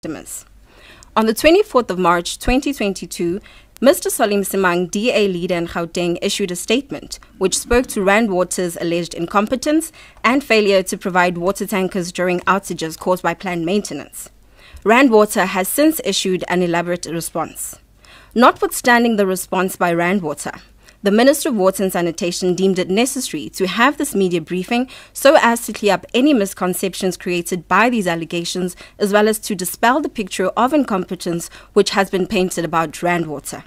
customers. On the 24th of March 2022, Mr. Salim Simang, DA leader in Gauteng, issued a statement which spoke to Rand Water's alleged incompetence and failure to provide water tankers during outages caused by planned maintenance. Rand Water has since issued an elaborate response. Notwithstanding the response by Rand Water, the Minister of Water and Sanitation deemed it necessary to have this media briefing so as to clear up any misconceptions created by these allegations, as well as to dispel the picture of incompetence which has been painted about Rand Water.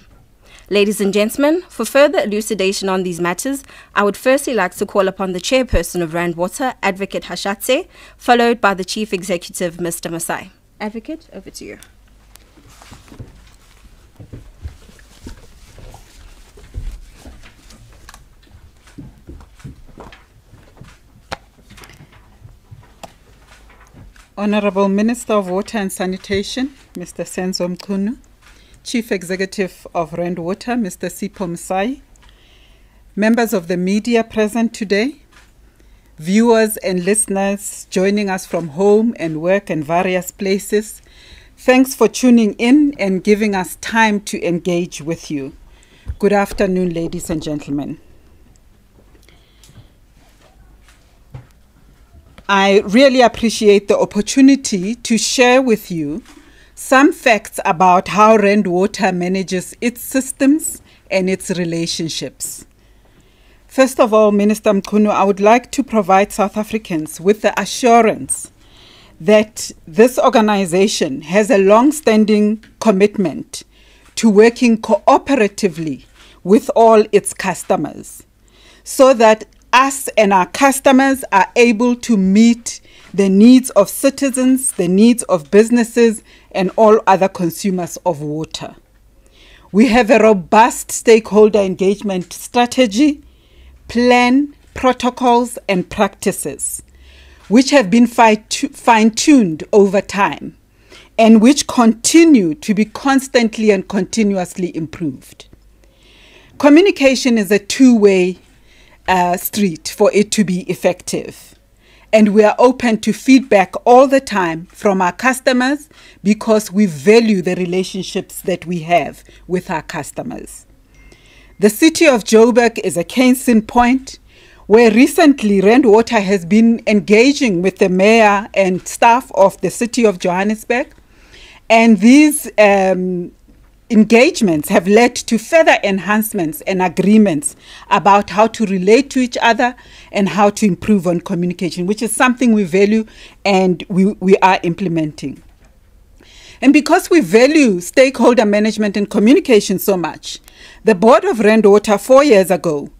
Ladies and gentlemen, for further elucidation on these matters, I would firstly like to call upon the chairperson of Rand Water, Advocate Hashatse, followed by the Chief Executive, Mr. Masai. Advocate, over to you. Honorable Minister of Water and Sanitation, Mr. Senzo Mchunu, Chief Executive of Rand Water, Mr. Sipho Masai, members of the media present today, viewers and listeners joining us from home and work and various places, thanks for tuning in and giving us time to engage with you. Good afternoon, ladies and gentlemen. I really appreciate the opportunity to share with you some facts about how Rand Water manages its systems and its relationships. First of all, Minister Mchunu, I would like to provide South Africans with the assurance that this organization has a long-standing commitment to working cooperatively with all its customers so that us and our customers are able to meet the needs of citizens, the needs of businesses, and all other consumers of water. We have a robust stakeholder engagement strategy, plan, protocols, and practices, which have been fine-tuned over time and which continue to be constantly and continuously improved. Communication is a two-way street for it to be effective. And we are open to feedback all the time from our customers because we value the relationships that we have with our customers. The city of Joburg is a case in point where recently Rand Water has been engaging with the mayor and staff of the city of Johannesburg. And these engagements have led to further enhancements and agreements about how to relate to each other and how to improve on communication, which is something we value and we are implementing. And because we value stakeholder management and communication so much, the board of Rand Water 4 years ago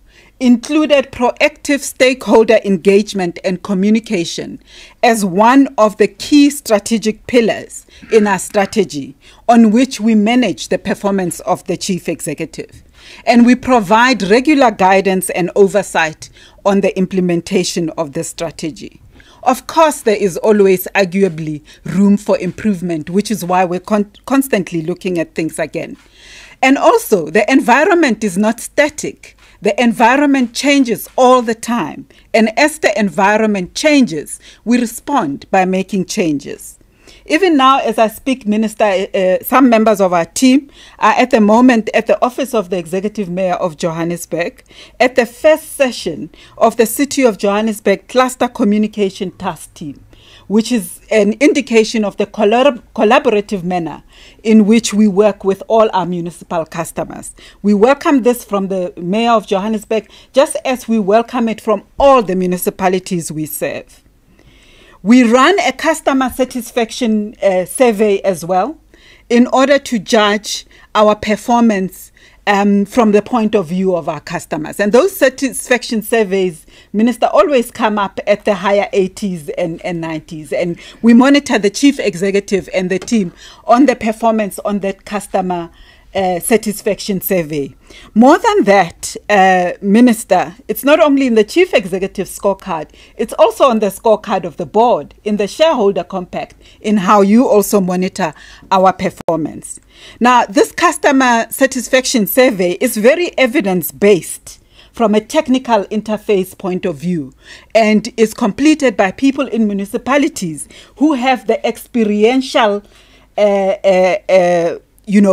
included proactive stakeholder engagement and communication as one of the key strategic pillars in our strategy on which we manage the performance of the chief executive. And we provide regular guidance and oversight on the implementation of the strategy. Of course, there is always arguably room for improvement, which is why we're constantly looking at things again. And also, the environment is not static. The environment changes all the time. And as the environment changes, we respond by making changes. Even now, as I speak, Minister, some members of our team are at the moment at the office of the Executive Mayor of Johannesburg at the first session of the City of Johannesburg Cluster Communication Task Team, which is an indication of the collaborative manner in which we work with all our municipal customers. We welcome this from the Mayor of Johannesburg, just as we welcome it from all the municipalities we serve. We run a customer satisfaction survey as well in order to judge our performance from the point of view of our customers. And those satisfaction surveys, Minister, always come up at the higher 80s and 90s. And we monitor the chief executive and the team on the performance on that customer satisfaction survey. More than that, Minister, it's not only in the chief executive scorecard, it's also on the scorecard of the board, in the shareholder compact, in how you also monitor our performance. Now, this customer satisfaction survey is very evidence-based from a technical interface point of view and is completed by people in municipalities who have the experiential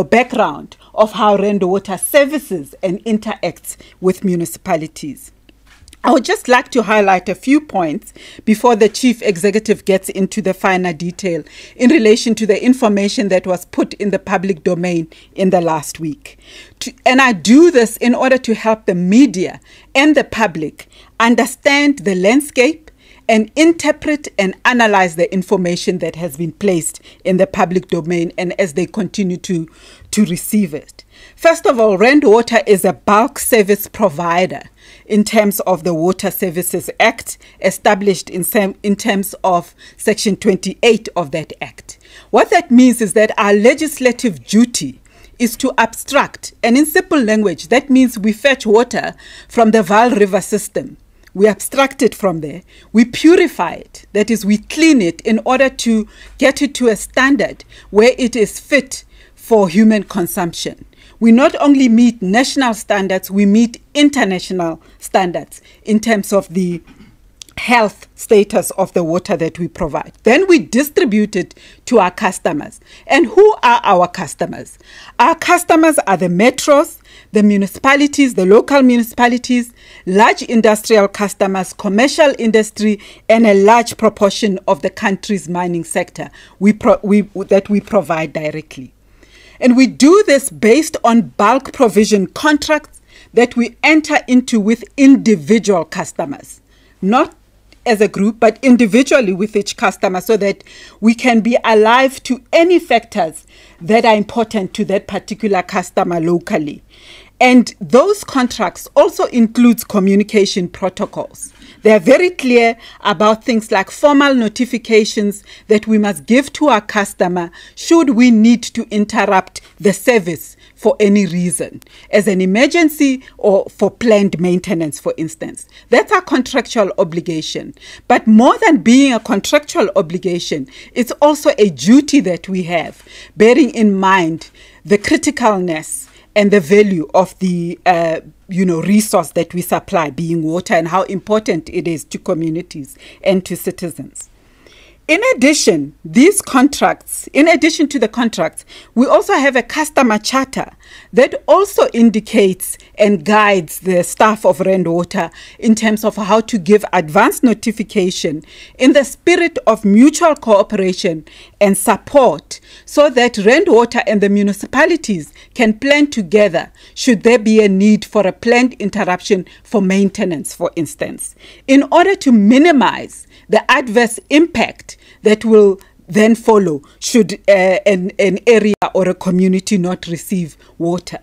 background of how Rand Water services and interacts with municipalities. I would just like to highlight a few points before the Chief Executive gets into the finer detail in relation to the information that was put in the public domain in the last week. And I do this in order to help the media and the public understand the landscape and interpret and analyze the information that has been placed in the public domain and as they continue to receive it. First of all, Rand Water is a bulk service provider in terms of the Water Services Act, established in terms of Section 28 of that Act. What that means is that our legislative duty is to abstract, and in simple language, that means we fetch water from the Vaal River system. We abstract it from there, we purify it, that is, we clean it in order to get it to a standard where it is fit for human consumption. We not only meet national standards, we meet international standards in terms of the health status of the water that we provide. Then we distribute it to our customers. And who are our customers? Our customers are the metros, the municipalities, the local municipalities, large industrial customers, commercial industry, and a large proportion of the country's mining sector that we provide directly. And we do this based on bulk provision contracts that we enter into with individual customers, not as a group, but individually with each customer, so that we can be alive to any factors that are important to that particular customer locally. And those contracts also includes communication protocols. They are very clear about things like formal notifications that we must give to our customer should we need to interrupt the service for any reason, as an emergency or for planned maintenance, for instance. That's our contractual obligation. But more than being a contractual obligation, it's also a duty that we have, bearing in mind the criticalness and the value of the resource that we supply, being water, and how important it is to communities and to citizens. In addition to the contracts, we also have a customer charter that also indicates and guides the staff of Rand Water in terms of how to give advance notification in the spirit of mutual cooperation and support, so that Rand Water and the municipalities can plan together should there be a need for a planned interruption for maintenance, for instance, in order to minimize the adverse impact that will then follow should an area or a community not receive water.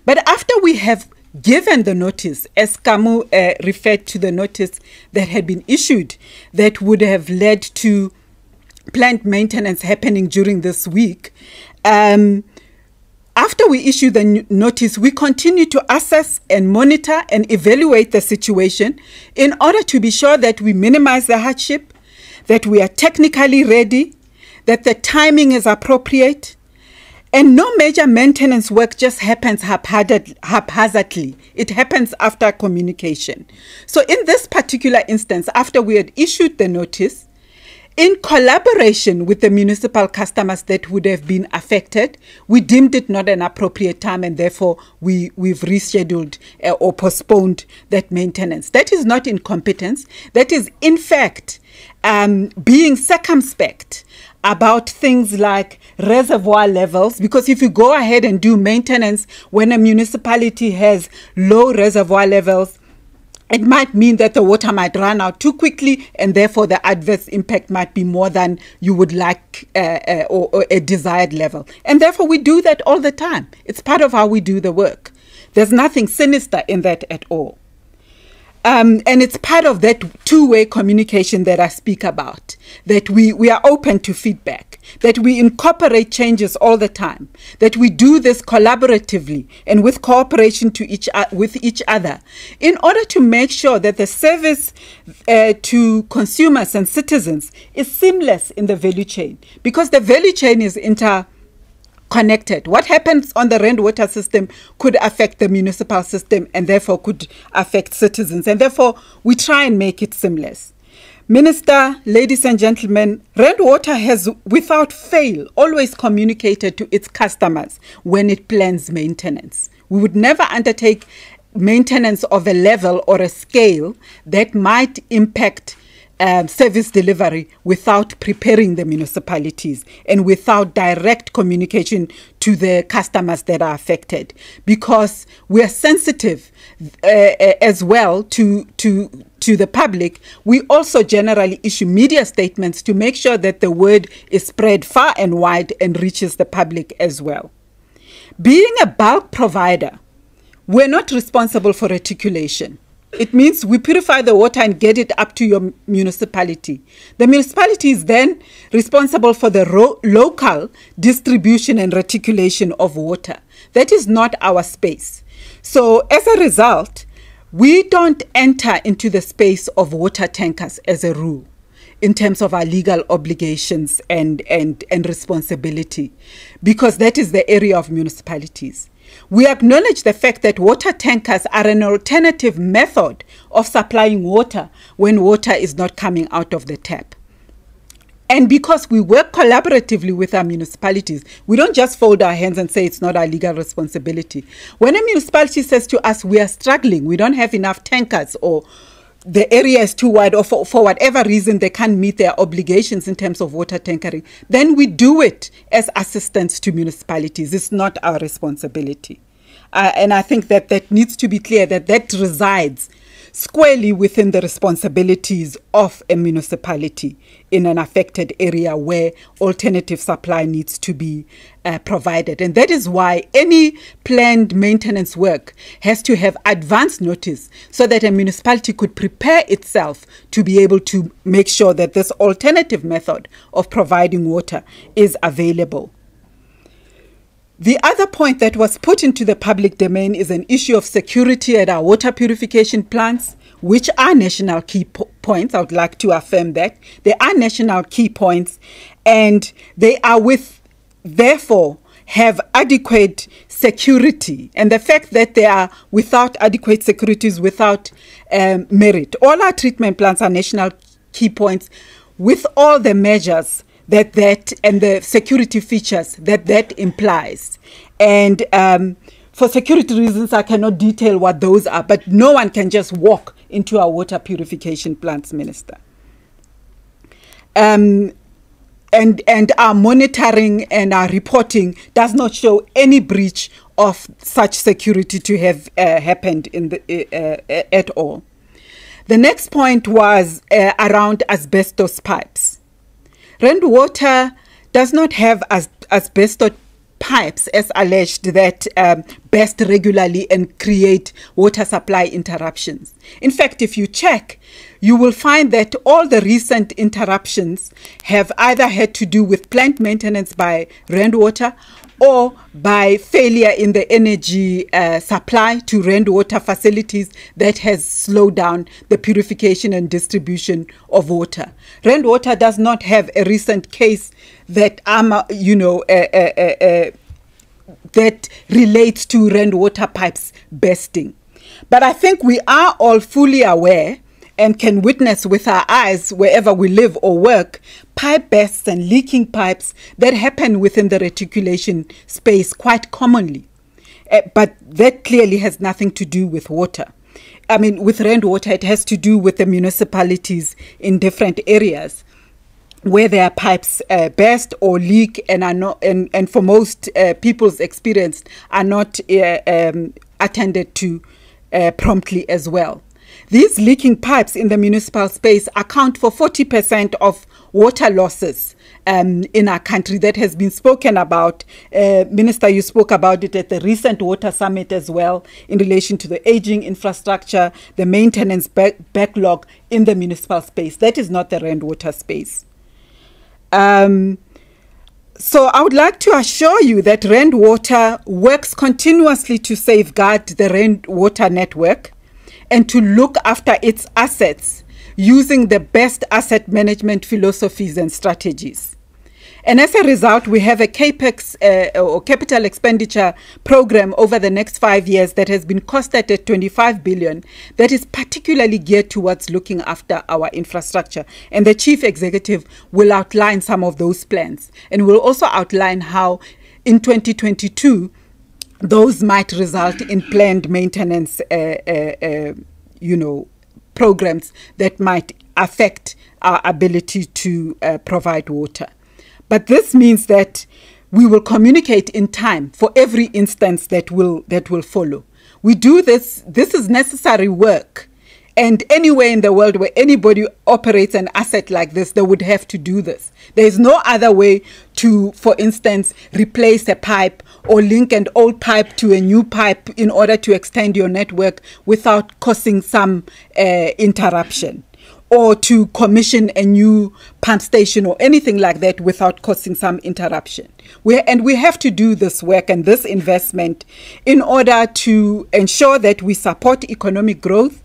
But after we have given the notice, as Kamu referred to the notice that had been issued that would have led to plant maintenance happening during this week, after we issue the notice, we continue to assess and monitor and evaluate the situation in order to be sure that we minimize the hardship, that we are technically ready, that the timing is appropriate, and no major maintenance work just happens haphazardly. It happens after communication. So in this particular instance, after we had issued the notice, in collaboration with the municipal customers that would have been affected, we deemed it not an appropriate time, and therefore we've rescheduled or postponed that maintenance. That is not incompetence. That is, in fact, being circumspect about things like reservoir levels, because if you go ahead and do maintenance when a municipality has low reservoir levels, it might mean that the water might run out too quickly, and therefore the adverse impact might be more than you would like or a desired level. And therefore we do that all the time. It's part of how we do the work. There's nothing sinister in that at all. And it's part of that two-way communication that I speak about, that we are open to feedback, that we incorporate changes all the time, that we do this collaboratively and with cooperation with each other in order to make sure that the service to consumers and citizens is seamless in the value chain, because the value chain is connected. What happens on the Rand Water system could affect the municipal system and therefore could affect citizens. And therefore, we try and make it seamless. Minister, ladies and gentlemen, Rand Water has without fail always communicated to its customers when it plans maintenance. We would never undertake maintenance of a level or a scale that might impact service delivery without preparing the municipalities and without direct communication to the customers that are affected, because we are sensitive as well to the public. We also generally issue media statements to make sure that the word is spread far and wide and reaches the public as well. Being a bulk provider, we're not responsible for reticulation. It means we purify the water and get it up to your municipality. The municipality is then responsible for the local distribution and reticulation of water. That is not our space. So as a result, we don't enter into the space of water tankers as a rule in terms of our legal obligations and responsibility, because that is the area of municipalities. We acknowledge the fact that water tankers are an alternative method of supplying water when water is not coming out of the tap. And because we work collaboratively with our municipalities, we don't just fold our hands and say it's not our legal responsibility. When a municipality says to us, we are struggling, we don't have enough tankers, or the area is too wide, or for whatever reason they can't meet their obligations in terms of water tankering, then we do it as assistance to municipalities. It's not our responsibility. And I think that needs to be clear, that resides squarely within the responsibilities of a municipality in an affected area where alternative supply needs to be provided. And that is why any planned maintenance work has to have advance notice so that a municipality could prepare itself to be able to make sure that this alternative method of providing water is available. The other point that was put into the public domain is an issue of security at our water purification plants, which are national key points. I would like to affirm that. They are national key points, and they are therefore have adequate security. And the fact that they are without adequate security is without merit. All our treatment plants are national key points with all the measures that and the security features that implies. And for security reasons, I cannot detail what those are, but no one can just walk into our water purification plants, Minister. And our monitoring and our reporting does not show any breach of such security to have happened at all. The next point was around asbestos pipes. Rand Water does not have asbestos pipes as alleged that burst regularly and create water supply interruptions. In fact, if you check, you will find that all the recent interruptions have either had to do with plant maintenance by Rand Water or by failure in the energy supply to Rand Water facilities that has slowed down the purification and distribution of water. Rand Water does not have a recent case that that relates to Rand Water pipes bursting. But I think we are all fully aware and can witness with our eyes wherever we live or work, pipe bursts and leaking pipes that happen within the reticulation space quite commonly. But that clearly has nothing to do with water. I mean, with Rand Water, it has to do with the municipalities in different areas where their pipes burst or leak and are not, and for most people's experience, are not attended to promptly as well. These leaking pipes in the municipal space account for 40% of water losses in our country. That has been spoken about. Minister, you spoke about it at the recent water summit as well in relation to the aging infrastructure, the maintenance backlog in the municipal space. That is not the Rand Water space. So I would like to assure you that Rand Water works continuously to safeguard the Rand Water network and to look after its assets using the best asset management philosophies and strategies. And as a result, we have a CAPEX or capital expenditure program over the next 5 years that has been costed at 25 billion that is particularly geared towards looking after our infrastructure. And the Chief Executive will outline some of those plans and will also outline how in 2022 those might result in planned maintenance programs that might affect our ability to provide water. But this means that we will communicate in time for every instance that will follow. We do this. This is necessary work. And anywhere in the world where anybody operates an asset like this, they would have to do this. There is no other way to, for instance, replace a pipe or link an old pipe to a new pipe in order to extend your network without causing some interruption, or to commission a new pump station or anything like that without causing some interruption. We have to do this work and this investment in order to ensure that we support economic growth,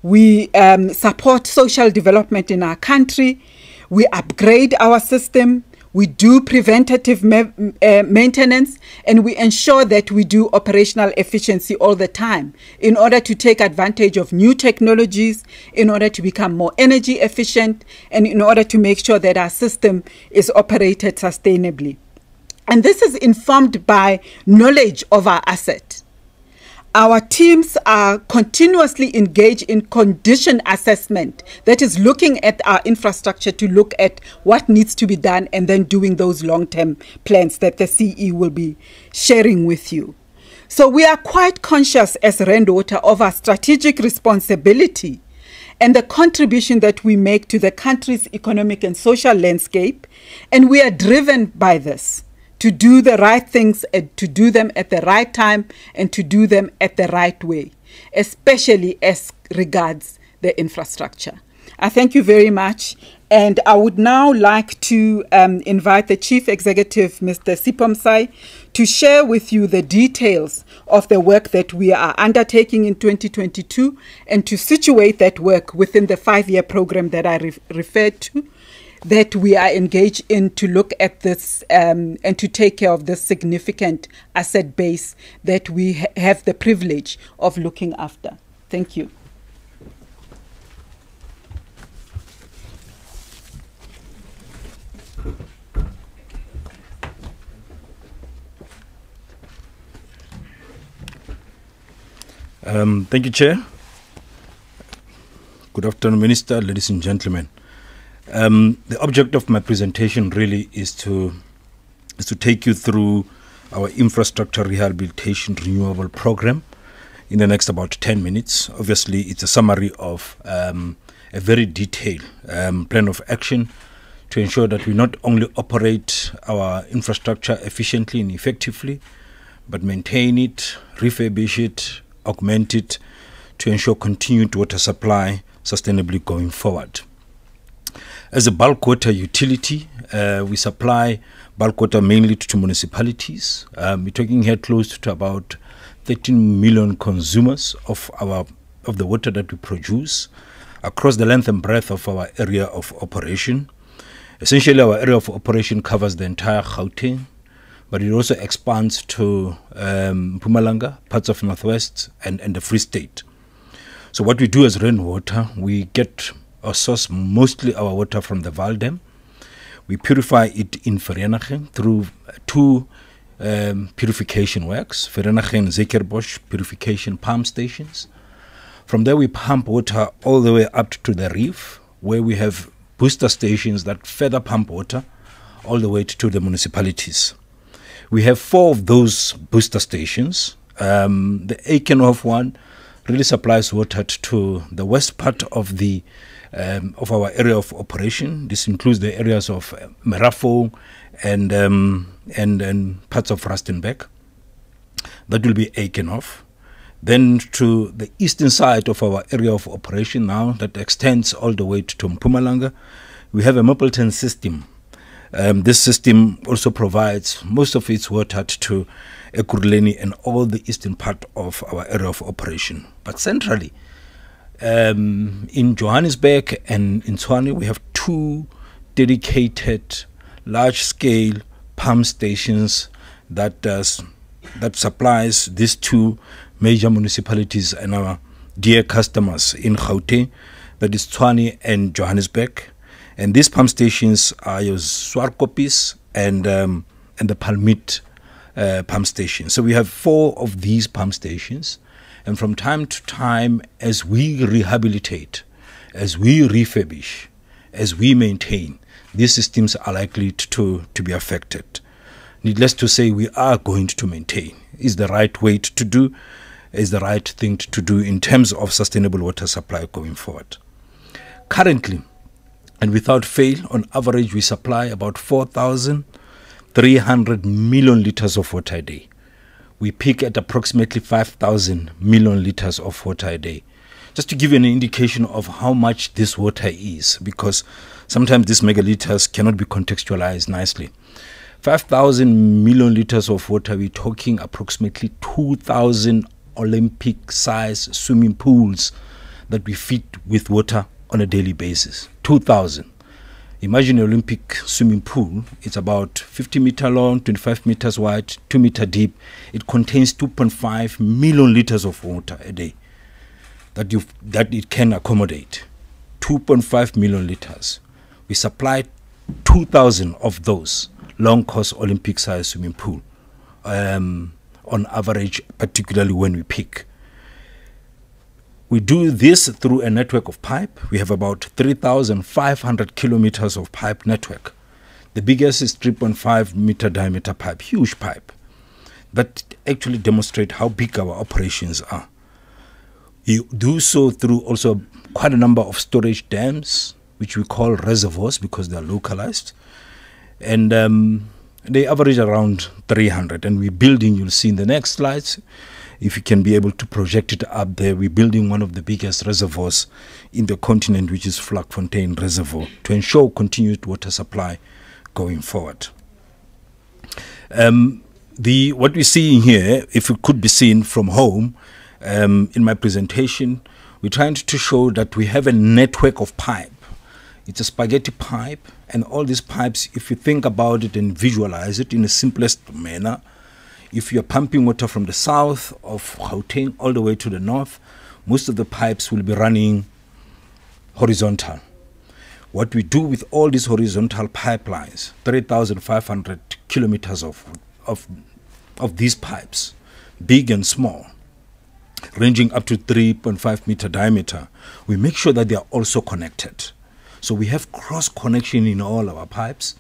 we support social development in our country, we upgrade our system, we do preventative maintenance, and we ensure that we do operational efficiency all the time in order to take advantage of new technologies, in order to become more energy efficient, and in order to make sure that our system is operated sustainably. And this is informed by knowledge of our asset. Our teams are continuously engaged in condition assessment, that is looking at our infrastructure to look at what needs to be done and then doing those long-term plans that the CE will be sharing with you. So we are quite conscious as Rand Water of our strategic responsibility and the contribution that we make to the country's economic and social landscape, and we are driven by this, to do the right things and to do them at the right time and to do them at the right way, especially as regards the infrastructure. I thank you very much. And I would now like to invite the Chief Executive, Mr. Sipho Msai, to share with you the details of the work that we are undertaking in 2022 and to situate that work within the 5-year program that I referred to, that we are engaged in to look at this and to take care of this significant asset base that we have the privilege of looking after. Thank you. Thank you, Chair. Good afternoon, Minister, ladies and gentlemen. The object of my presentation really is to take you through our infrastructure rehabilitation renewable program in the next about 10 minutes. Obviously, it's a summary of a very detailed plan of action to ensure that we not only operate our infrastructure efficiently and effectively, but maintain it, refurbish it, augment it to ensure continued water supply sustainably going forward. As a bulk water utility, we supply bulk water mainly to municipalities. We're talking here close to about 13 million consumers of the water that we produce across the length and breadth of our area of operation. Essentially, our area of operation covers the entire Gauteng, but it also expands to Mpumalanga, parts of Northwest, and the Free State. So what we do as Rand Water, we get or source mostly our water from the Vaal Dam. We purify it in Vereeniging through 2 purification works, Vereeniging and Zekerbosch purification pump stations. From there we pump water all the way up to the reef, where we have booster stations that further pump water all the way to the municipalities. We have 4 of those booster stations. The Aikenhof one really supplies water to the west part of our area of operation. This includes the areas of Merafo and parts of Rustenburg. That will be Aikenhof. Then to the eastern side of our area of operation now, that extends all the way to Mpumalanga, we have a Mapleton system. This system also provides most of its water to Ekurhuleni and all the eastern part of our area of operation. But centrally, in Johannesburg and in Tshwane, we have 2 dedicated large-scale pump stations that supplies these two major municipalities and our dear customers in Gauteng, that is Tshwane and Johannesburg. And these pump stations are your Swarkopis and the Palmit pump station. So we have 4 of these pump stations, and from time to time, as we rehabilitate, as we refurbish, as we maintain, these systems are likely to be affected. Needless to say, we are going to maintain. Is the right way to do, is the right thing to do in terms of sustainable water supply going forward. Currently, and without fail, on average, we supply about 4,300 million liters of water a day. We peak at approximately 5,000 million liters of water a day. Just to give you an indication of how much this water is, because sometimes these megaliters cannot be contextualized nicely. 5,000 million liters of water, we're talking approximately 2,000 Olympic-sized swimming pools that we feed with water on a daily basis. 2,000. Imagine an Olympic swimming pool. It's about 50 meter long, 25 meters wide, 2 meter deep. It contains 2.5 million liters of water a day that it can accommodate. 2.5 million liters. We supply 2,000 of those long-course Olympic-sized swimming pool on average, particularly when we peak. We do this through a network of pipe. We have about 3,500 kilometers of pipe network. The biggest is 3.5 meter diameter pipe, huge pipe, that actually demonstrate how big our operations are. You do so through also quite a number of storage dams, which we call reservoirs because they are localized. And they average around 300. And we're building, you'll see in the next slides, if you can be able to project it up there, we're building one of the biggest reservoirs in the continent, which is Vlakfontein Reservoir, to ensure continued water supply going forward. What we're seeing here, if it could be seen from home, in my presentation, we're trying to show that we have a network of pipe. It's a spaghetti pipe, and all these pipes, if you think about it and visualize it in the simplest manner, if you're pumping water from the south of Gauteng all the way to the north, most of the pipes will be running horizontal. What we do with all these horizontal pipelines, 3,500 kilometers of these pipes, big and small, ranging up to 3.5 meter diameter, we make sure that they are also connected. So we have cross connection in all our pipes.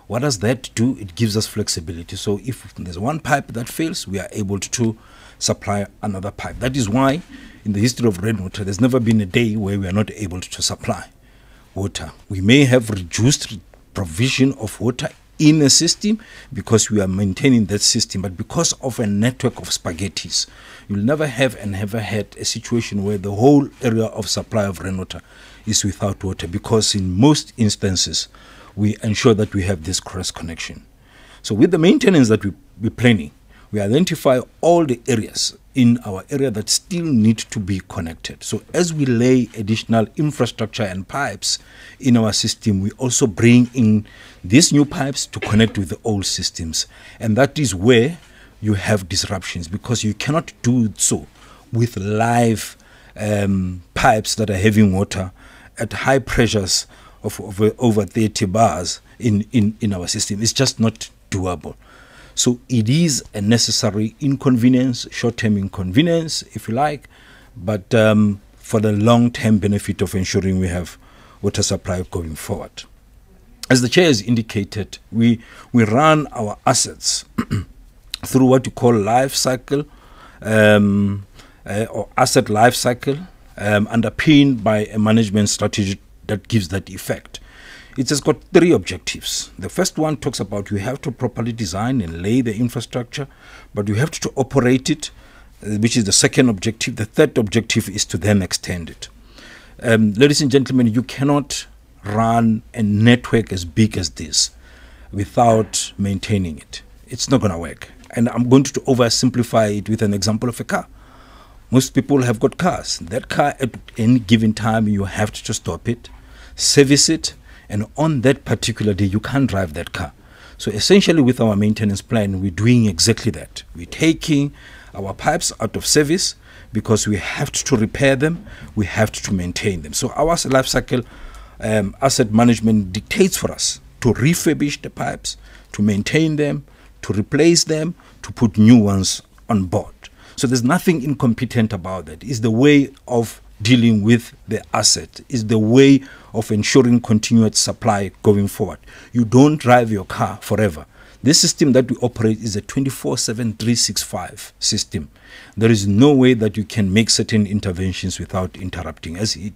What does that do? It gives us flexibility. So if there's one pipe that fails, we are able to supply another pipe. That is why in the history of rainwater, there's never been a day where we are not able to supply water. We may have reduced provision of water in a system because we are maintaining that system, but because of a network of spaghettis, you'll never have and never had a situation where the whole area of supply of rainwater is without water, because in most instances, we ensure that we have this cross connection. So with the maintenance that we're planning, we identify all the areas in our area that still need to be connected. So as we lay additional infrastructure and pipes in our system, we also bring in these new pipes to connect with the old systems. And that is where you have disruptions, because you cannot do so with live pipes that are having water at high pressures of over 30 bars in our system. It's just not doable. So it is a necessary inconvenience, short-term inconvenience, if you like, but for the long-term benefit of ensuring we have water supply going forward. As the chair has indicated, we run our assets through what you call life cycle or asset life cycle, underpinned by a management strategy that gives that effect. It has got 3 objectives. The first one talks about we have to properly design and lay the infrastructure, but we have to operate it, which is the second objective. The third objective is to then extend it. Ladies and gentlemen, you cannot run a network as big as this without maintaining it. It's not going to work. And I'm going to oversimplify it with an example of a car. Most people have got cars. That car, at any given time, you have to stop it, service it, And on that particular day, you can't drive that car. So essentially with our maintenance plan, we're doing exactly that. We're taking our pipes out of service because we have to repair them, we have to maintain them. So our life cycle asset management dictates for us to refurbish the pipes, to maintain them, to replace them, to put new ones on board. So there's nothing incompetent about that. It's the way of dealing with the asset, is the way of ensuring continued supply going forward. You don't drive your car forever. This system that we operate is a 24/7, 365 system. There is no way that you can make certain interventions without interrupting. As it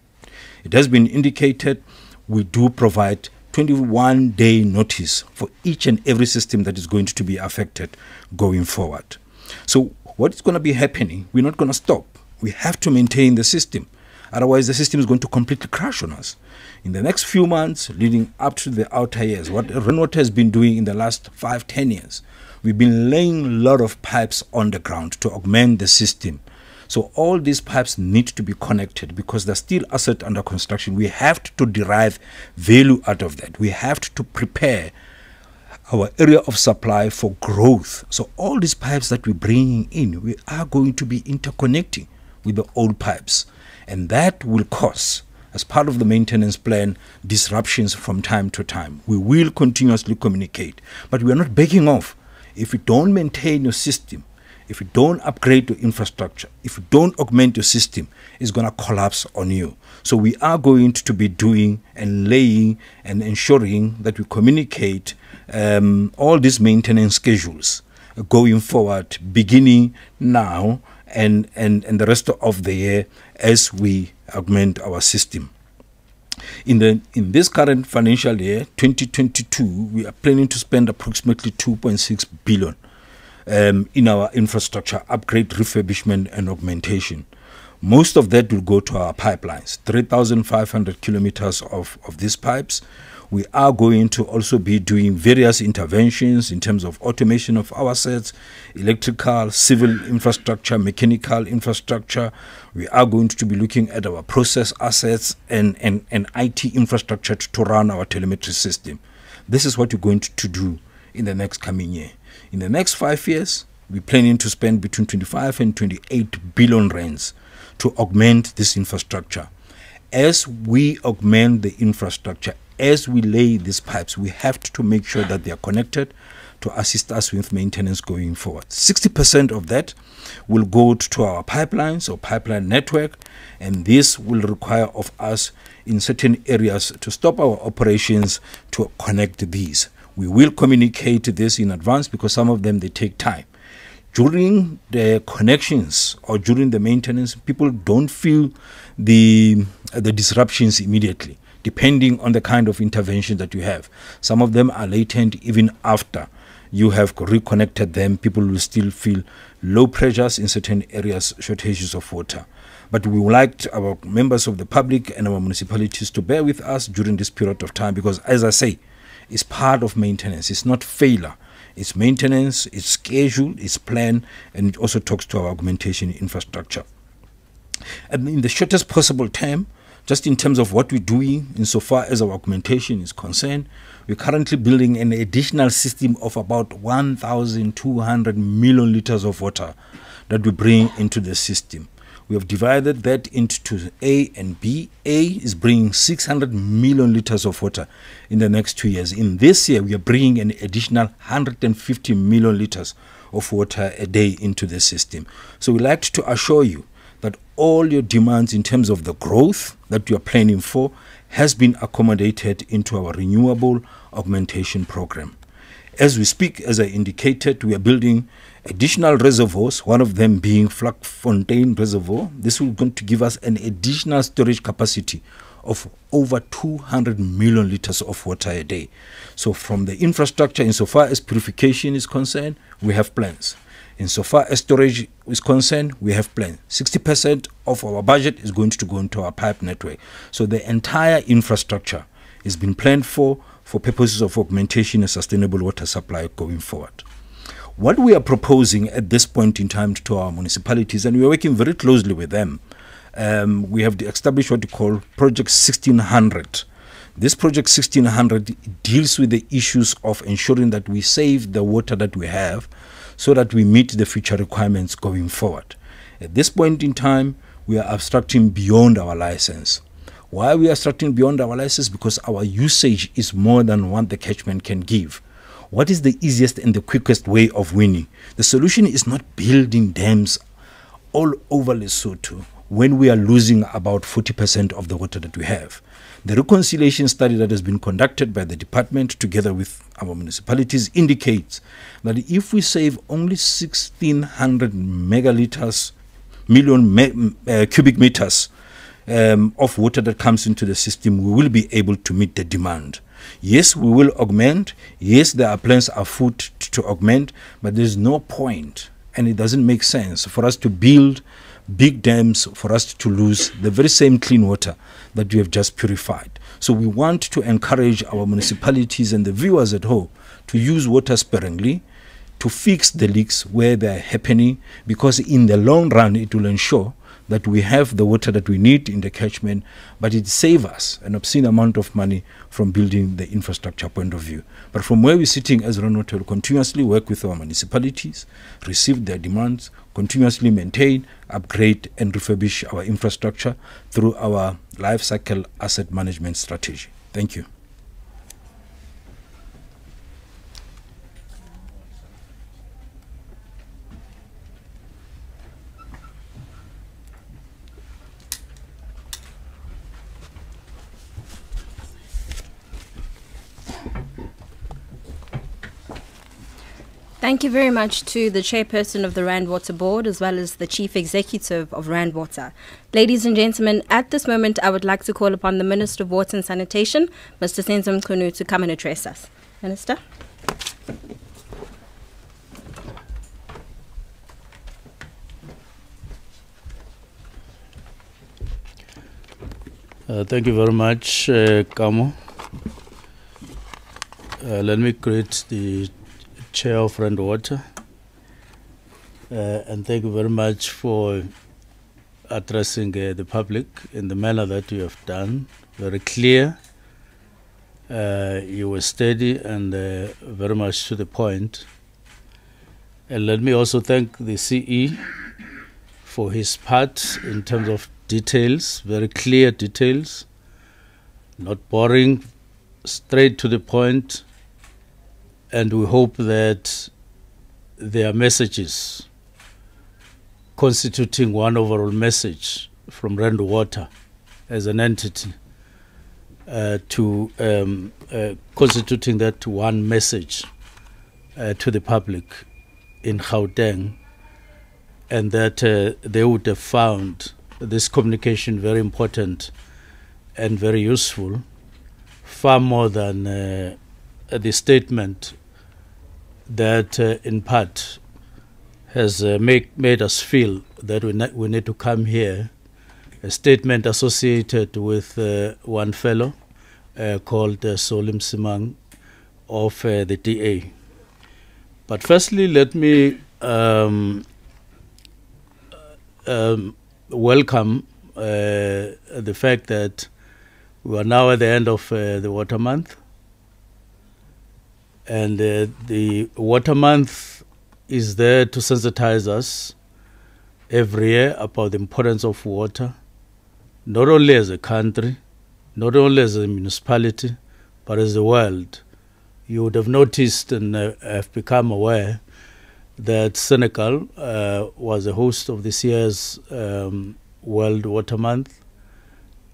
has been indicated, we do provide 21-day notice for each and every system that is going to be affected going forward. So what is going to be happening, we're not going to stop. We have to maintain the system. Otherwise, the system is going to completely crash on us. In the next few months, leading up to the outer years, what Rainwater has been doing in the last 5-10 years, we've been laying a lot of pipes on the ground to augment the system. So all these pipes need to be connected because they're still assets under construction. We have to derive value out of that. We have to prepare our area of supply for growth. So all these pipes that we're bringing in, we are going to be interconnecting with the old pipes. And that will cause, as part of the maintenance plan, disruptions from time to time. We will continuously communicate, but we are not backing off. If you don't maintain your system, if you don't upgrade your infrastructure, if you don't augment your system, it's going to collapse on you. So we are going to be doing and laying and ensuring that we communicate all these maintenance schedules going forward, beginning now and the rest of the year as we augment our system. In this current financial year, 2022, we are planning to spend approximately 2.6 billion in our infrastructure upgrade, refurbishment and augmentation. Most of that will go to our pipelines, 3,500 kilometers of these pipes. We are going to also be doing various interventions in terms of automation of our assets, electrical, civil infrastructure, mechanical infrastructure. We are going to be looking at our process assets and IT infrastructure to run our telemetry system. This is what we're going to do in the next coming year. In the next 5 years, we're planning to spend between 25 and 28 billion rands to augment this infrastructure. As we augment the infrastructure, as we lay these pipes, we have to make sure that they are connected to assist us with maintenance going forward. 60% of that will go to our pipelines or pipeline network, and this will require of us in certain areas to stop our operations to connect these. We will communicate this in advance because some of them, they take time. During the connections or during the maintenance, people don't feel the disruptions immediately, depending on the kind of intervention that you have. Some of them are latent even after you have reconnected them. People will still feel low pressures in certain areas, shortages of water. But we would like our members of the public and our municipalities to bear with us during this period of time because, as I say, it's part of maintenance. It's not failure. It's maintenance, it's scheduled, it's planned, and it also talks to our augmentation infrastructure. And in the shortest possible term, just in terms of what we're doing insofar as our augmentation is concerned, we're currently building an additional system of about 1,200 million liters of water that we bring into the system. We have divided that into A and B. A is bringing 600 million liters of water in the next 2 years. In this year, we are bringing an additional 150 million liters of water a day into the system. So we'd like to assure you that all your demands in terms of the growth that you are planning for has been accommodated into our renewable augmentation program. As we speak, as I indicated, we are building additional reservoirs, one of them being Vlakfontein Reservoir. This will going to give us an additional storage capacity of over 200 million liters of water a day. So from the infrastructure, insofar as purification is concerned, we have plans. Insofar as storage is concerned, we have plans. 60% of our budget is going to go into our pipe network. So the entire infrastructure has been planned for purposes of augmentation and sustainable water supply going forward. What we are proposing at this point in time to our municipalities, and we are working very closely with them, we have established what we call Project 1600. This project 1600 deals with the issues of ensuring that we save the water that we have so that we meet the future requirements going forward. At this point in time, we are abstracting beyond our license. Why are we abstracting beyond our license? Because our usage is more than what the catchment can give. What is the easiest and the quickest way of winning? The solution is not building dams all over Lesotho when we are losing about 40% of the water that we have. The reconciliation study that has been conducted by the department together with our municipalities indicates that if we save only 1,600 million cubic meters of water that comes into the system, we will be able to meet the demand. Yes, we will augment. Yes, there are plans afoot to augment, but there's no point, and it doesn't make sense for us to build big dams for us to lose the very same clean water that we have just purified. So we want to encourage our municipalities and the viewers at home to use water sparingly, to fix the leaks where they're happening, because in the long run it will ensure that we have the water that we need in the catchment, but it saves us an obscene amount of money from building the infrastructure point of view. But from where we're sitting as Rainwater, will continuously work with our municipalities, receive their demands, continuously maintain, upgrade and refurbish our infrastructure through our life cycle asset management strategy. Thank you. Thank you very much to the chairperson of the Rand Water Board as well as the chief executive of Rand Water. Ladies and gentlemen, at this moment I would like to call upon the Minister of Water and Sanitation, Mr. Senzo Mchunu, to come and address us. Minister. Thank you very much, Kamo. Let me greet the Chair of Rand Water, and thank you very much for addressing the public in the manner that you have done. Very clear. You were steady and very much to the point. And let me also thank the CE for his part in terms of details, very clear details, not boring, straight to the point. And we hope that their messages constituting one overall message from Rand Water as an entity to constituting that one message to the public in Gauteng, and that they would have found this communication very important and very useful, far more than the statement that in part has made us feel that we need to come here, a statement associated with one fellow called Solly Msimang of the DA. But firstly, let me welcome the fact that we are now at the end of the Water Month. And the Water Month is there to sensitize us every year about the importance of water, not only as a country, not only as a municipality, but as the world. You would have noticed and have become aware that Senegal was a host of this year's World Water Month,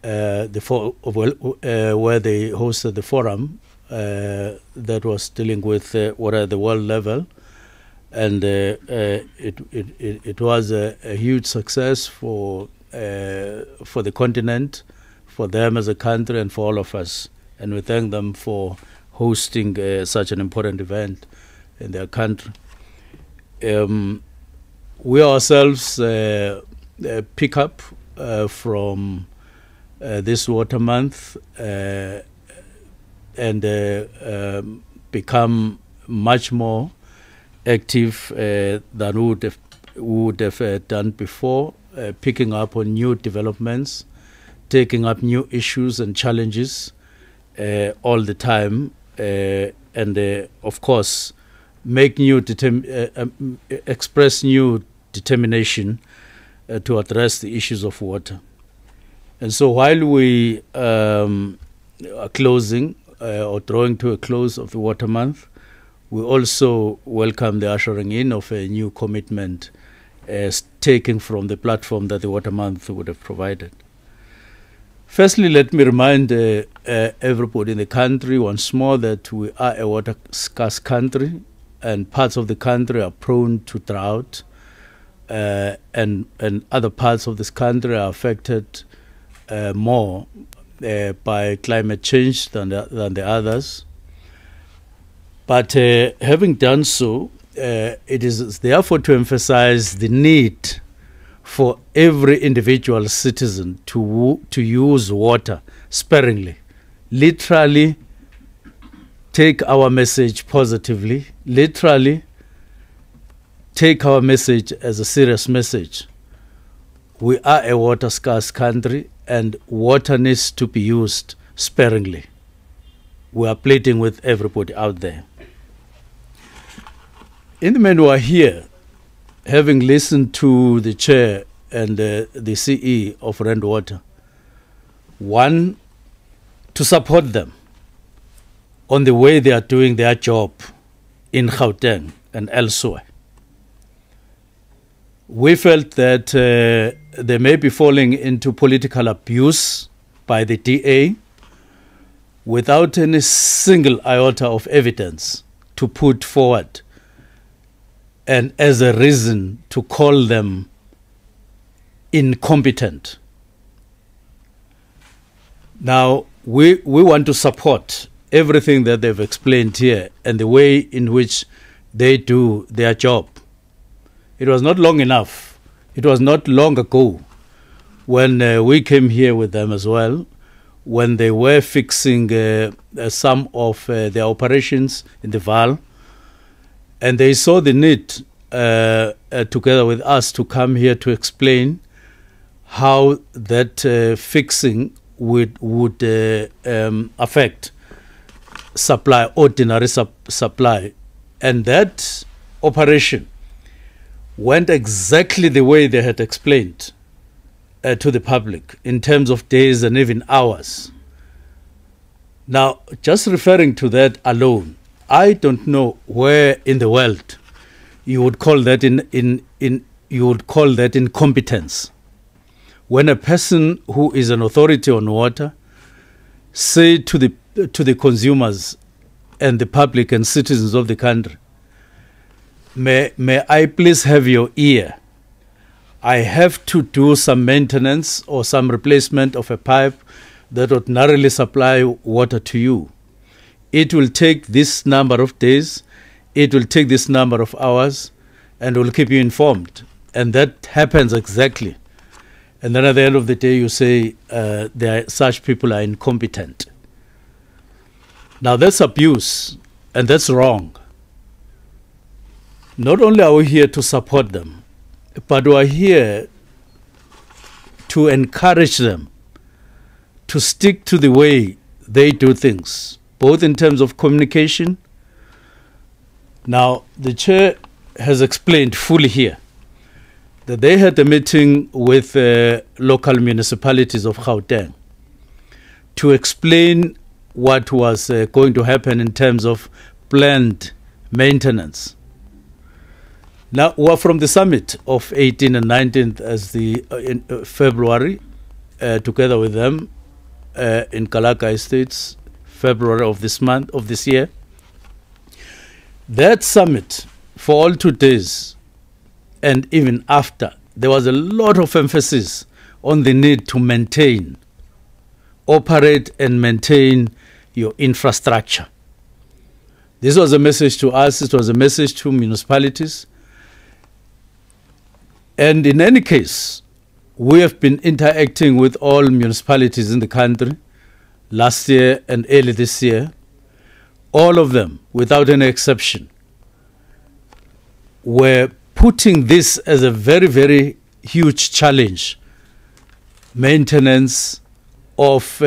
where they hosted the forum that was dealing with water at the world level, and it was a huge success for the continent, for them as a country, and for all of us. And we thank them for hosting such an important event in their country. We ourselves pick up from this Water Month and become much more active than we would have done before, picking up on new developments, taking up new issues and challenges, all the time, and of course make express new determination to address the issues of water. And so while we are closing or drawing to a close of the Water Month, we also welcome the ushering in of a new commitment taken from the platform that the Water Month would have provided. Firstly, let me remind everybody in the country once more that we are a water-scarce country, and parts of the country are prone to drought, and other parts of this country are affected more by climate change than the others. But having done so, it is therefore to emphasize the need for every individual citizen to use water sparingly. Literally take our message positively. Literally take our message as a serious message. We are a water-scarce country, and water needs to be used sparingly. We are pleading with everybody out there. In the men who are here, having listened to the chair and the CE of Rand Water, one, to support them on the way they are doing their job in Gauteng and elsewhere. We felt that they may be falling into political abuse by the DA without any single iota of evidence to put forward and as a reason to call them incompetent. Now, we want to support everything that they've explained here and the way in which they do their job. It was not long enough. It was not long ago when we came here with them as well, when they were fixing some of their operations in the Vaal, and they saw the need together with us to come here to explain how that fixing would affect supply, ordinary supply. And that operation went exactly the way they had explained to the public in terms of days and even hours. Now, just referring to that alone, I don't know where in the world you would call that incompetence. When a person who is an authority on water say to the consumers and the public and citizens of the country, may I please have your ear? I have to do some maintenance or some replacement of a pipe that ordinarily supply water to you. It will take this number of days, it will take this number of hours, and we'll keep you informed. And that happens exactly. And then at the end of the day, you say such people are incompetent. Now that's abuse, and that's wrong. Not only are we here to support them, but we are here to encourage them to stick to the way they do things, both in terms of communication. Now, the chair has explained fully here that they had a meeting with local municipalities of Gauteng to explain what was going to happen in terms of planned maintenance. Now, we're from the summit of 18th and 19th as in February, together with them in Kalaka Estates, February of this year. That summit, for all 2 days, and even after, there was a lot of emphasis on the need to maintain, operate and maintain your infrastructure. This was a message to us, it was a message to municipalities. And in any case, we have been interacting with all municipalities in the country last year and early this year. All of them, without any exception, were putting this as a very, very huge challenge. Maintenance of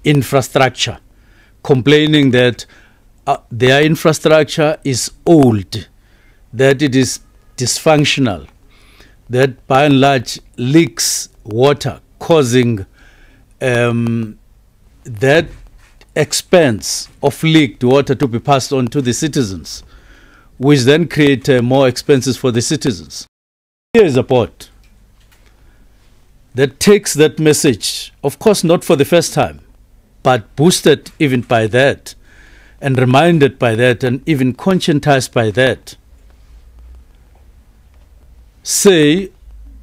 infrastructure, complaining that their infrastructure is old, that it is dysfunctional, that by and large leaks water, causing that expense of leaked water to be passed on to the citizens, which then create more expenses for the citizens. Here is a board that takes that message, of course not for the first time, but boosted even by that, and reminded by that, and even conscientized by that. Say,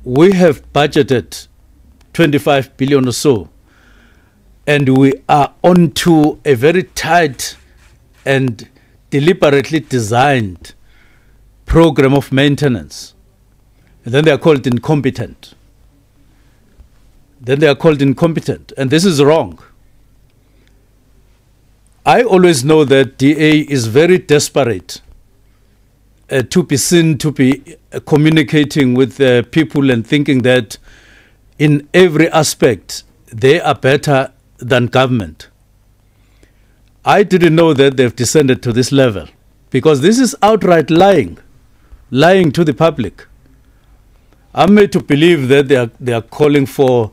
we have budgeted 25 billion or so, and we are onto a very tight and deliberately designed program of maintenance. And then they are called incompetent. And this is wrong. I always know that DA is very desperate to be seen to be communicating with people and thinking that in every aspect they are better than government. I didn't know that they've descended to this level, because this is outright lying to the public. I'm made to believe that they are calling for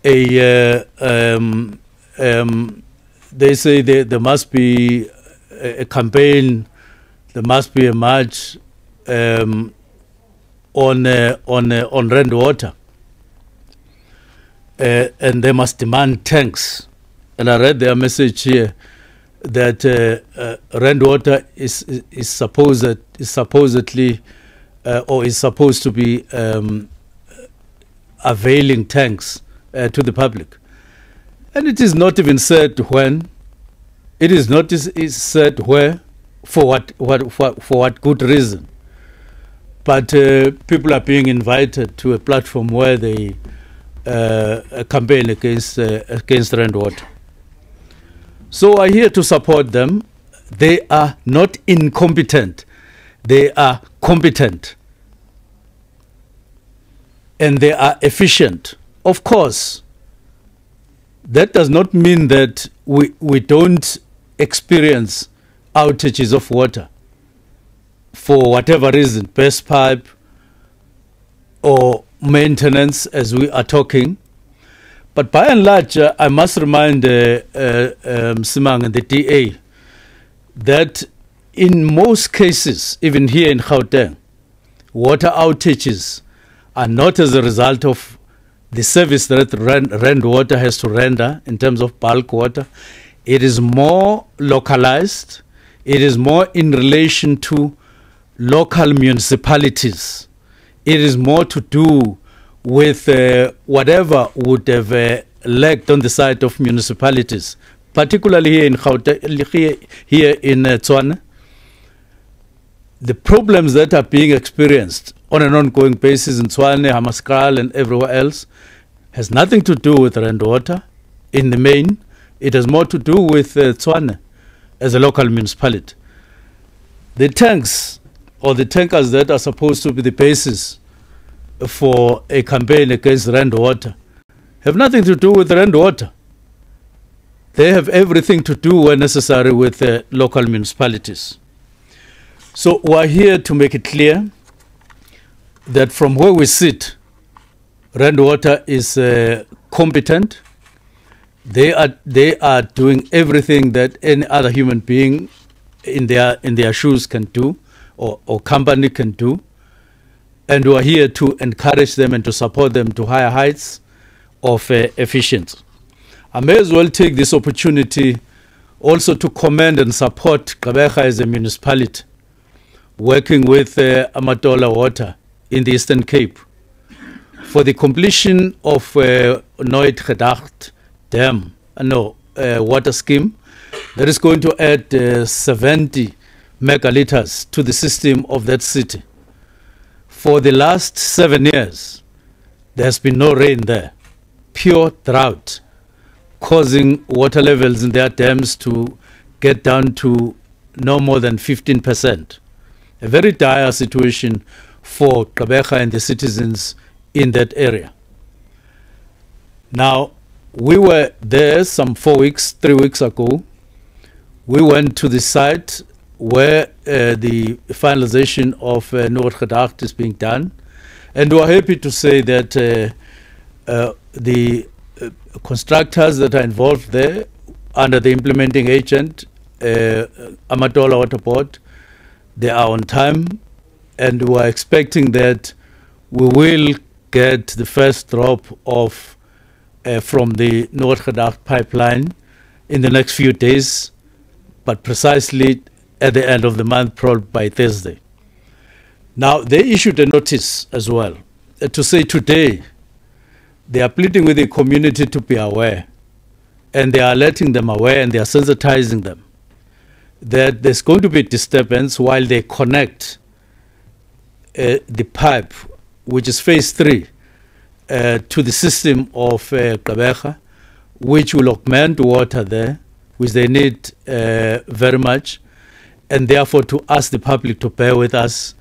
a they say there must be a campaign, there must be a march on Rand Water, and they must demand tanks. And I read their message here that Rand Water is supposedly or is supposed to be availing tanks to the public. And it is not even said when, it is not said where, for what good reason. But people are being invited to a platform where they campaign against Rand Water. So I'm here to support them. They are not incompetent, they are competent. And they are efficient. Of course, that does not mean that we don't experience outages of water for whatever reason, burst pipe or maintenance as we are talking. But by and large, I must remind Simang and the DA that in most cases, even here in Gauteng, water outages are not as a result of the service that Rand Water has to render in terms of bulk water. It is more localized. It is more in relation to local municipalities. It is more to do with whatever would have lacked on the side of municipalities, particularly here in Gauteng, here in Tshwane. The problems that are being experienced on an ongoing basis in Tshwane, Hammanskraal, and everywhere else has nothing to do with Rand Water. In the main, it has more to do with Tshwane as a local municipality. The tanks or the tankers that are supposed to be the basis for a campaign against Rand Water have nothing to do with Rand Water. They have everything to do when necessary with local municipalities. So we're here to make it clear that from where we sit, Rand Water is competent. They are doing everything that any other human being in their shoes can do, or company can do. And we are here to encourage them and to support them to higher heights of efficiency. I may as well take this opportunity also to commend and support Gqeberha as a municipality, working with Amatola Water in the Eastern Cape for the completion of Nooit Gedacht Dam, water scheme that is going to add 70 megaliters to the system of that city. For the last 7 years, there has been no rain there. Pure drought, causing water levels in their dams to get down to no more than 15%. A very dire situation for Gqeberha and the citizens in that area. Now, we were there some 3 weeks ago. We went to the site where the finalization of Noordgedacht is being done. And we are happy to say that the constructors that are involved there under the implementing agent, Amatola Water Board, they are on time, and we are expecting that we will get the first drop of from the Noordgedacht pipeline in the next few days, but precisely at the end of the month, probably by Thursday. Now, they issued a notice as well to say today they are pleading with the community to be aware, and they are letting them aware, and they are sensitizing them that there's going to be disturbance while they connect the pipe, which is phase 3, to the system of Gqeberha, which will augment water there, which they need very much, and therefore to ask the public to bear with us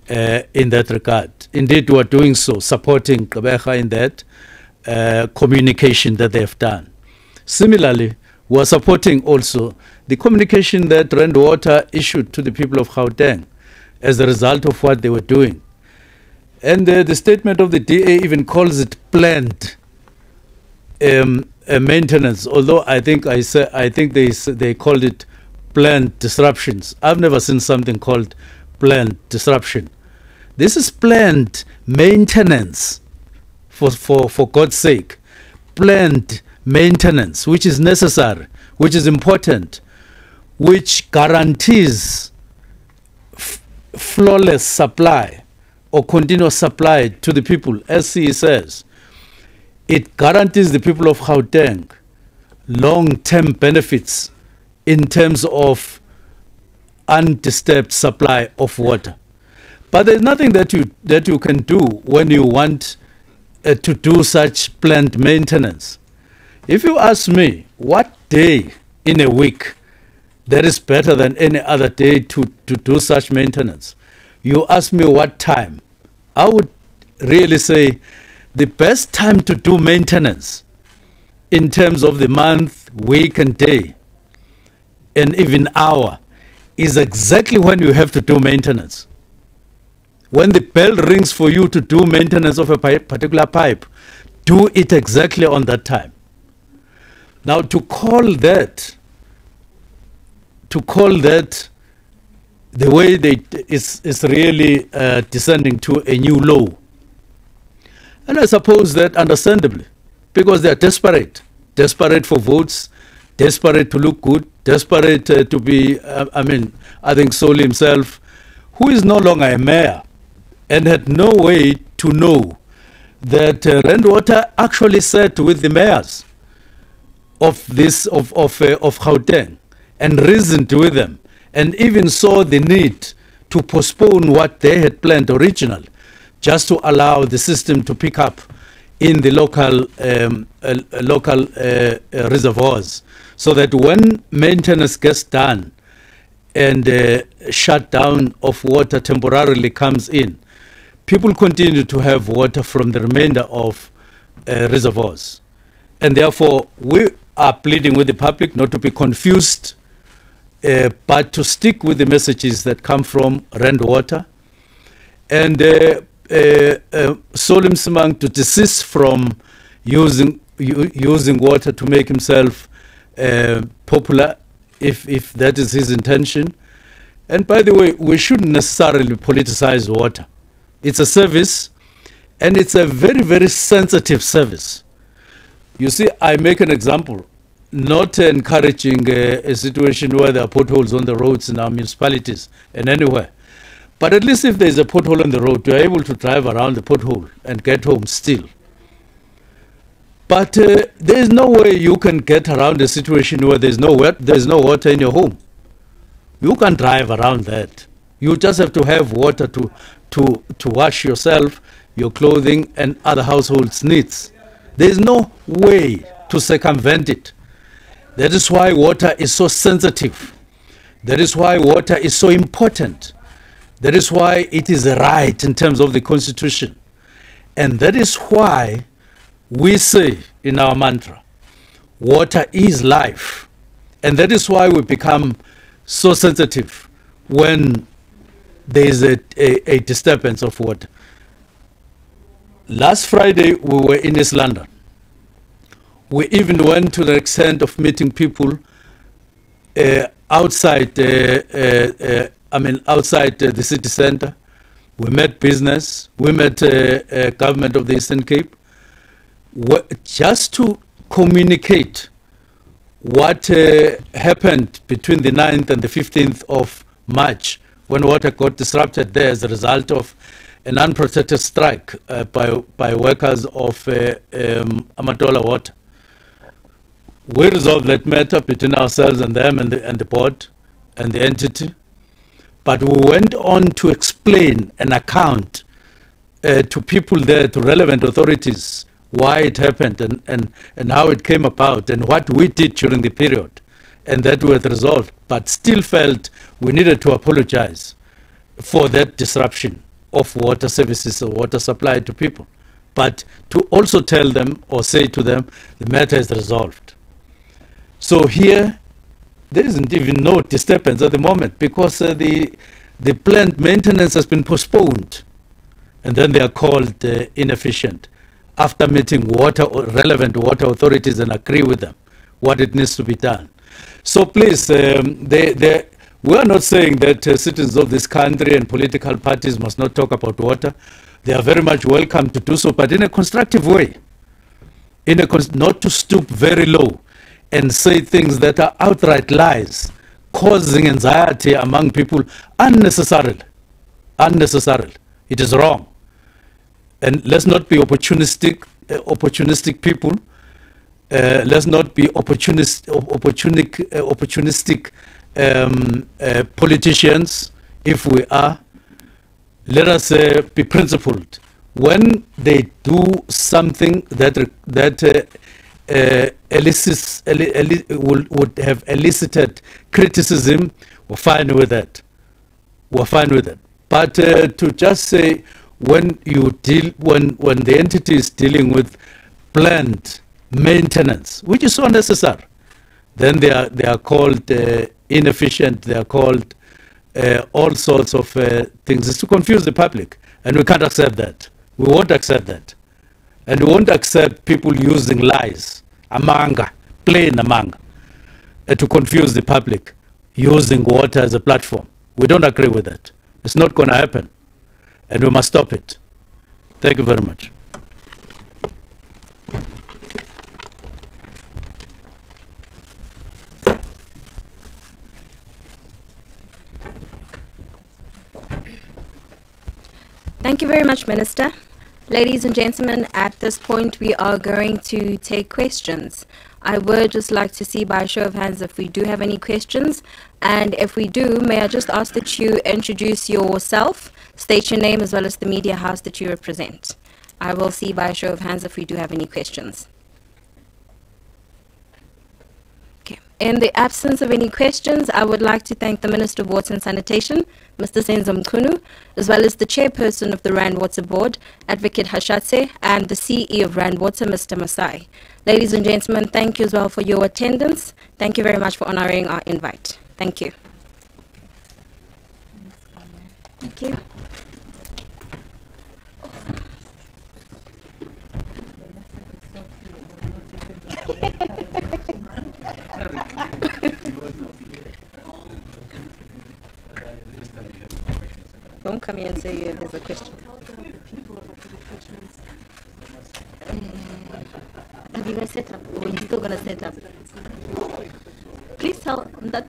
in that regard. Indeed, we are doing so, supporting Gqeberha in that communication that they have done. Similarly, we are supporting also the communication that Rand Water issued to the people of Gauteng as a result of what they were doing. And the statement of the DA even calls it planned maintenance, although I think they called it planned disruptions. I've never seen something called planned disruption. This is planned maintenance, for God's sake. Planned maintenance, which is necessary, which is important, which guarantees flawless supply or continuous supply to the people, as he says. It guarantees the people of Gauteng long-term benefits in terms of undisturbed supply of water. But there's nothing that you can do when you want to do such planned maintenance. If you ask me what day in a week that is better than any other day to do such maintenance, you ask me what time, I would really say the best time to do maintenance in terms of the month, week and day, and even hour, is exactly when you have to do maintenance. When the bell rings for you to do maintenance of a particular pipe, do it exactly on that time. Now, to call that the way is really descending to a new low. And I suppose that understandably, because they are desperate for votes, desperate to look good, desperate to be, I think Soli himself, who is no longer a mayor and had no way to know that Rand Water actually sat with the mayors of Gauteng and reasoned with them, and even saw the need to postpone what they had planned originally, just to allow the system to pick up in the local reservoirs, so that when maintenance gets done and shutdown of water temporarily comes in, people continue to have water from the remainder of reservoirs. And therefore, we are pleading with the public not to be confused, but to stick with the messages that come from Rand Water, and Soli Mchunu to desist from using water to make himself popular, if that is his intention. And by the way, we shouldn't necessarily politicize water. It's a service, and it's a very, very sensitive service. You see, I make an example, not encouraging a situation where there are potholes on the roads in our municipalities and anywhere. But at least if there's a pothole on the road, you're able to drive around the pothole and get home still. But there is no way you can get around a situation where there's no water in your home. You can drive around that. You just have to have water to wash yourself, your clothing, and other household needs. There is no way to circumvent it. That is why water is so sensitive. That is why water is so important. That is why it is a right in terms of the Constitution. And that is why we say in our mantra water is life. And that is why we become so sensitive when there is a disturbance of water. Last Friday, we were in East London. We even went to the extent of meeting people outside the city center. We met business. We met government of the Eastern Cape, just to communicate what happened between the 9th and the 15th of March, when water got disrupted there as a result of an unprotected strike by workers of Amatola Water. We resolved that matter between ourselves and them and the board and the entity. But we went on to explain and account to people there, to relevant authorities, why it happened and how it came about and what we did during the period. And that was resolved, but still felt we needed to apologize for that disruption of water services or water supply to people. But to also tell them or say to them, the matter is resolved. So here, there isn't even no disturbance at the moment because the plant maintenance has been postponed. And then they are called inefficient after meeting relevant water authorities and agree with them what it needs to be done. So please, we are not saying that citizens of this country and political parties must not talk about water. They are very much welcome to do so, but in a constructive way, not to stoop very low and say things that are outright lies, causing anxiety among people unnecessarily. Unnecessarily. It is wrong. And let's not be opportunistic people. Let's not be opportunistic politicians. If we are, let us be principled. When they do something that would have elicited criticism, we're fine with that. We're fine with it. But to just say when the entity is dealing with planned maintenance, which is so necessary, then they are called inefficient. They are called all sorts of things. It's to confuse the public, and we can't accept that. We won't accept that. And we won't accept people using lies, amanga, plain amanga, to confuse the public, using water as a platform. We don't agree with that. It's not going to happen, and we must stop it. Thank you very much. Thank you very much, Minister. Ladies and gentlemen, at this point, we are going to take questions. I would just like to see by a show of hands if we do have any questions. And if we do, may I just ask that you introduce yourself, state your name, as well as the media house that you represent. I will see by a show of hands if we do have any questions. Okay. In the absence of any questions, I would like to thank the Minister of Water and Sanitation, Mr. Senzo Mchunu, as well as the Chairperson of the Rand Water Board, Advocate Hashatse, and the CEO of Rand Water, Mr. Masai. Ladies and gentlemen, thank you as well for your attendance. Thank you very much for honoring our invite. Thank you. Thank you. Don't come here and say there's a question. Have you guys set up? Or are you still going to set up? Please tell that.